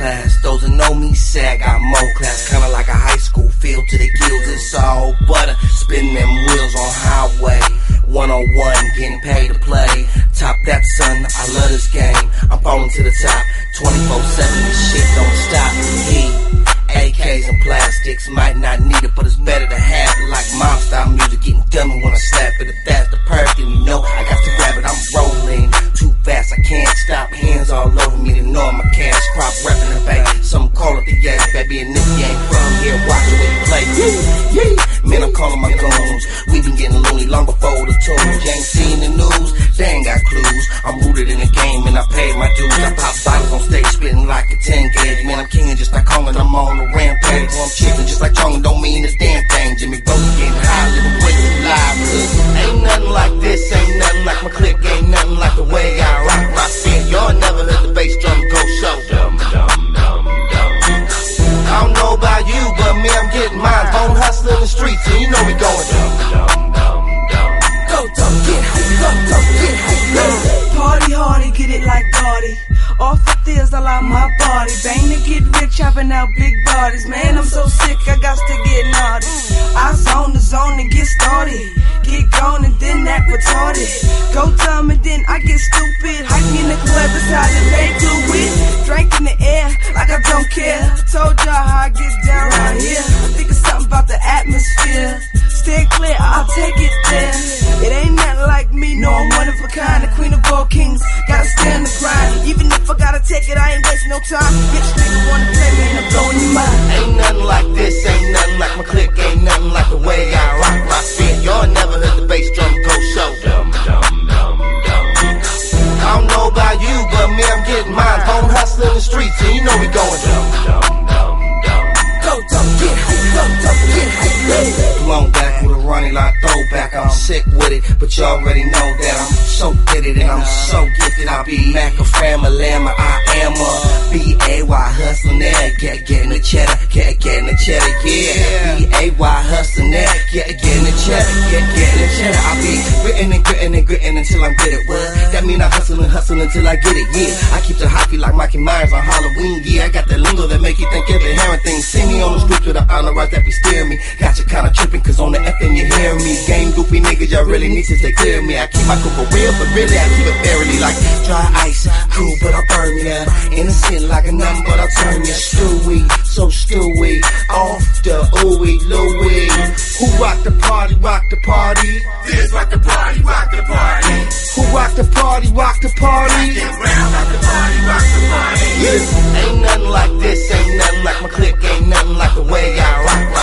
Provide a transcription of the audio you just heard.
class. Those that know me say I got more class. Kinda like a high school, filled to the gills. It's all butter, spinning them wheels on highway 101, getting paid to play. Top that, son, I love this game. I'm falling to the top, 24/7, this shit don't stop. AKs and plastics, might not need it, but it's better to have it. Like mom style music, getting dummy when I slap it. If that's the perk, then you know I got to grab it. I'm rolling too fast, I can't stop. Hands all over me, to know I'm a cash crop. Reppin' the bay, some call it the yes, baby. And if you ain't from here, watch the way you play. Man, I'm calling my goons. We been getting loony long before the tunes. You ain't seen the news, they ain't got clues. I'm rooted in the game and I paid my dues. I pop bottles on stage, spitting like a 10 gauge. Man, I'm king just like Kong and I'm on the rampage. I'm chicken just like Chong, don't mean a damn thing. Jimmy Rose getting high, living way too live. Cause ain't nothing like this, ain't nothing like my clique, ain't nothing like the way I rock my feet. Y'all never heard the bass drum go show. I don't know about you, but me, I'm getting mine. Bone hustling in the streets, and you know we going go, dumb, get hype, go, get hype. Party hardy, get it like Cardi. Off the stairs, I like my body. Bang to get rich, chopping out big bodies. Man, I'm so sick, I got to get naughty. I zone and get started. Get gone and then act retarded. Go dumb and then I get stupid. Hiking in the club, that's how the day do it. Drink in the air, like I don't care. Told y'all how I get down right here. I think it's something about the atmosphere. Stay clear, I'll take it there. It ain't nothing like me, no, I'm one of a kind. The queen of all kings, gotta stand the grind. Even if I gotta take it, I ain't wasting no time. Bitch, nigga wanna play me and I'm blowing your mind. Ain't nothing like this, ain't nothing like my clique, ain't nothing like the way I rock my feet. Y'all never heard the bass drum go show. I don't know about you, but me, I'm getting mine. Bone hustling in the streets, and you know we going go, get hype, go, get hype. Blown back with a running like throwback. I'm sick with it, but you already know that I'm so fitted and I'm so gifted. I be Mac a family, I am a B-A-Y hustling there, getting the cheddar, getting the cheddar, yeah. B-A-Y hustling there, getting the cheddar, getting the cheddar. I be gritting until I'm good at what? That mean I hustle until I get it, yeah. I keep the hockey like Mikey Myers on Halloween, yeah. I got that lingo that make you think every hearing thing. See me on the street with the honor right that be steering me. Got you kinda tripping, cause on the FM you hear me. Game goofy niggas, y'all really need to stay clear of me. I keep my cook for real, but really I keep it fairly. Like dry ice, cool, but I burn ya. Innocent like a number, but I turn ya. Stewy, so stewy. Off the ooey Louie. Who rock the party, rock the party? This rock the party, rock the party. Who rock the party, rock the party? Get round, rock the party, rock the party. Yeah. Ain't nothing like this, ain't nothing like my clique, ain't nothing like the way I rock